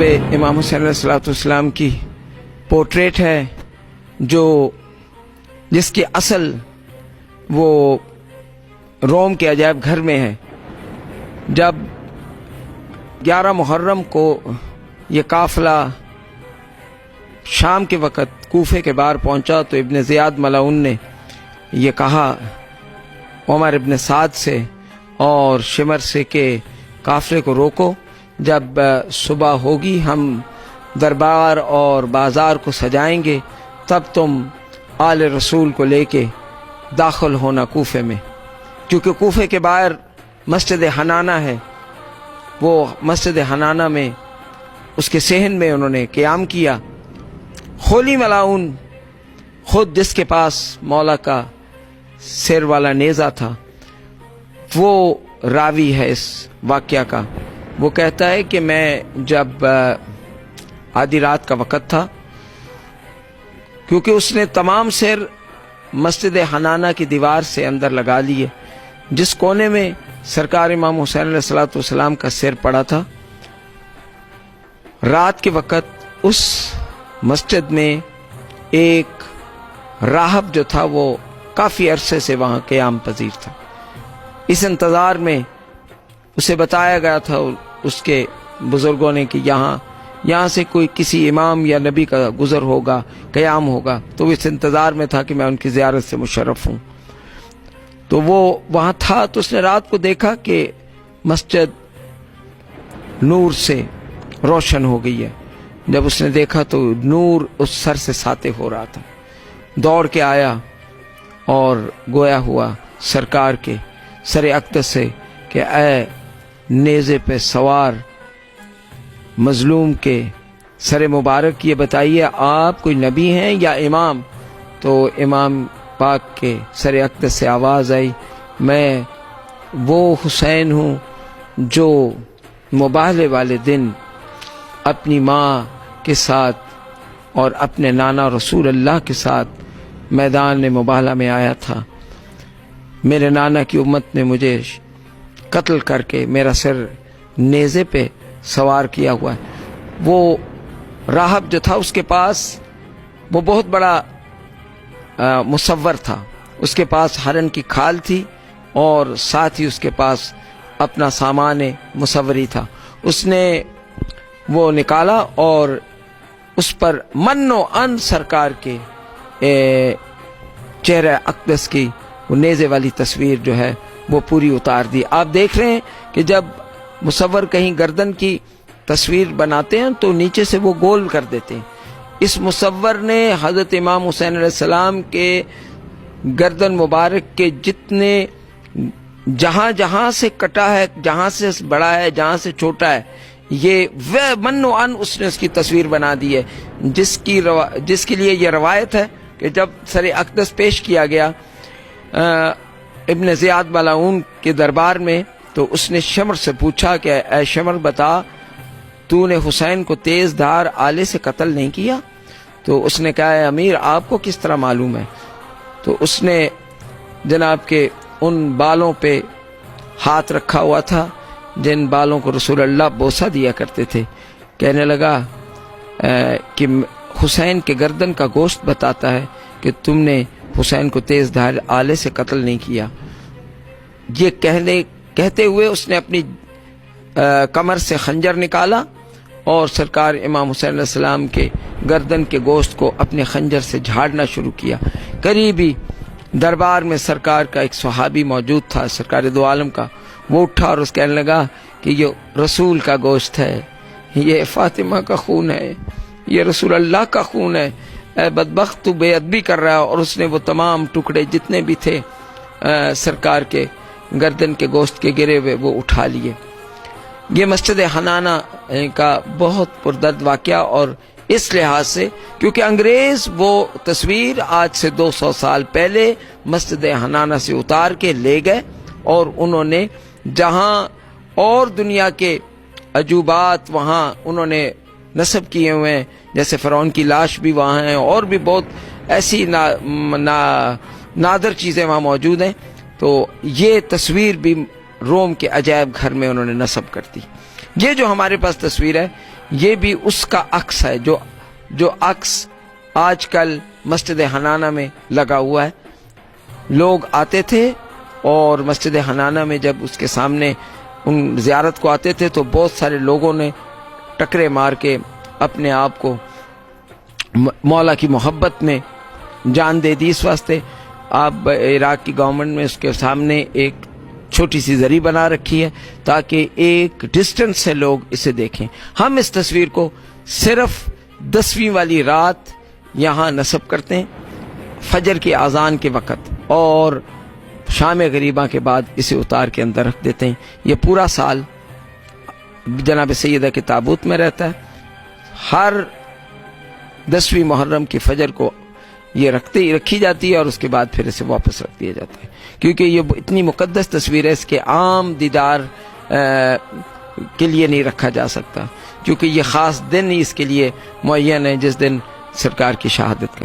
जनाब इमाम हुसैन अलैहिस्सलाम की पोर्ट्रेट है जिसकी असल वो रोम के अजायब घर में है। जब 11 मुहर्रम को ये काफिला शाम के वक़्त कूफे के बाहर पहुंचा तो इब्न ज़ियाद मलाउन ने ये कहा उमर इब्न साद से और शिमर से कि काफिले को रोको, जब सुबह होगी हम दरबार और बाज़ार को सजाएंगे, तब तुम आले रसूल को लेके दाखिल होना कूफे में। क्योंकि कूफे के बाहर मस्जिद हनाना है, वो मस्जिद हनाना में उसके सहन में उन्होंने क़याम किया। खोली मलाउन खुद जिसके पास मौला का सिर वाला नेज़ा था, वो रावी है इस वाक़या का। वो कहता है कि मैं जब आधी रात का वक़्त था, क्योंकि उसने तमाम सिर मस्जिद हनाना की दीवार से अंदर लगा लिए, जिस कोने में सरकार इमाम हुसैन अलैहिस्सलाम का सिर पड़ा था। रात के वक़्त उस मस्जिद में एक राहब जो था वो काफ़ी अरसे से वहाँ क़याम पजीर था। इस इंतज़ार में उसे बताया गया था उसके बुज़ुर्गों ने कि यहाँ से कोई किसी इमाम या नबी का गुज़र होगा, क़याम होगा। तो वो इस इंतज़ार में था कि मैं उनकी ज़ियारत से मुशर्रफ हूँ। तो वो वहाँ था तो उसने रात को देखा कि मस्जिद नूर से रोशन हो गई है। जब उसने देखा तो नूर उस सर से सातिह हो रहा था। दौड़ के आया और गोया हुआ सरकार के सर अक़दस से कि ऐ नेज़े पे सवार मज़लूम के सर मुबारक, ये बताइए आप कोई नबी हैं या इमाम? तो इमाम पाक के सर अक़दस से आवाज़ आई, मैं वो हुसैन हूँ जो मुबाहले वाले दिन अपनी माँ के साथ और अपने नाना रसूल अल्लाह के साथ मैदान मुबाहला में आया था। मेरे नाना की उम्मत ने मुझे कत्ल करके मेरा सिर नेज़े पे सवार किया हुआ है। वो राहब जो था उसके पास वो बहुत बड़ा मुसव्वर था। उसके पास हरन की खाल थी और साथ ही उसके पास अपना सामान मुसव्वरी था। उसने वो निकाला और उस पर मन्नो अन सरकार के चेहरे अक़दस की वो नेज़े वाली तस्वीर जो है वो पूरी उतार दी। आप देख रहे हैं कि जब मुसव्वर कहीं गर्दन की तस्वीर बनाते हैं तो नीचे से वो गोल कर देते हैं। इस मुसव्वर ने हज़रत इमाम हुसैन अलैहिस्सलाम के गर्दन मुबारक के जितने जहाँ जहाँ से कटा है, जहाँ से बड़ा है, जहाँ से छोटा है, ये वह मन्नो अन उसने उसकी तस्वीर बना दी है। जिसके लिए ये रवायत है कि जब सर अक़दस पेश किया गया इब्न ज़ियाद मलाउन के दरबार में, तो उसने शमर से पूछा कि ऐ शमर बता, तूने हुसैन को तेज़ धार आले से कत्ल नहीं किया? तो उसने कहा अमीर आपको किस तरह मालूम है? तो उसने जनाब के उन बालों पे हाथ रखा हुआ था जिन बालों को रसूल अल्लाह बोसा दिया करते थे। कहने लगा कि हुसैन के गर्दन का गोश्त बताता है कि तुमने हुसैन को तेज़ धार आले से कत्ल नहीं किया। ये कहते हुए उसने अपनी कमर से खंजर निकाला और सरकार इमाम हुसैन अलैहिस्सलाम के गर्दन के गोश्त को अपने खंजर से झाड़ना शुरू किया। करीबी दरबार में सरकार का एक सहाबी मौजूद था, सरकार दो आलम का। वो उठा और उस कहने लगा कि ये रसूल का गोश्त है, ये फातिमा का खून है, ये रसूल अल्लाह का खून है। ऐ बदबख्त तू बेअदबी कर रहा है। और उसने वो तमाम टुकड़े जितने भी थे सरकार के गर्दन के गोश्त के गिरे हुए वो उठा लिए। ये मस्जिद हनाना का बहुत पुरदर्द वाक़या, और इस लिहाज से क्योंकि अंग्रेज़ वो तस्वीर आज से 200 साल पहले मस्जिद हनाना से उतार के ले गए और उन्होंने जहाँ और दुनिया के अजूबात वहाँ उन्होंने नस्ब किए हुए हैं, जैसे फ़िरौन की लाश भी वहाँ है और भी बहुत ऐसी नादर चीज़ें वहाँ मौजूद हैं। तो ये तस्वीर भी रोम के अजायब घर में उन्होंने नस्ब कर दी। ये जो हमारे पास तस्वीर है یہ بھی اس کا عکس ہے جو عکس آج کل مسجد حنانہ میں لگا ہوا ہے. لوگ آتے تھے اور مسجد حنانہ میں جب اس کے سامنے ان زیارت کو آتے تھے تو بہت سارے لوگوں نے ٹکرے مار کے اپنے آپ کو مولا کی محبت میں جان دے دی. اس واسطے آپ عراق کی گورنمنٹ میں اس کے سامنے ایک چھوٹی سی زری بنا رکھی ہے تاکہ ایک ڈسٹنس سے لوگ اسے دیکھیں. ہم اس تصویر کو صرف 10ویں والی رات یہاں نصب کرتے ہیں فجر کی اذان کے وقت اور شام غریبہ کے بعد اسے اتار کے اندر رکھ دیتے ہیں. یہ پورا سال جناب سیدہ کے تابوت میں رہتا ہے. ہر 10ویں محرم کی فجر کو یہ رکھی جاتی ہے اور اس کے بعد پھر اسے واپس رکھ دیا جاتا ہے کیونکہ یہ اتنی مقدس تصویر ہے اس کے عام دیدار کے لیے نہیں رکھا جا سکتا کیونکہ یہ خاص دن ہی اس کے لیے معین ہے جس دن سرکار کی شہادت کا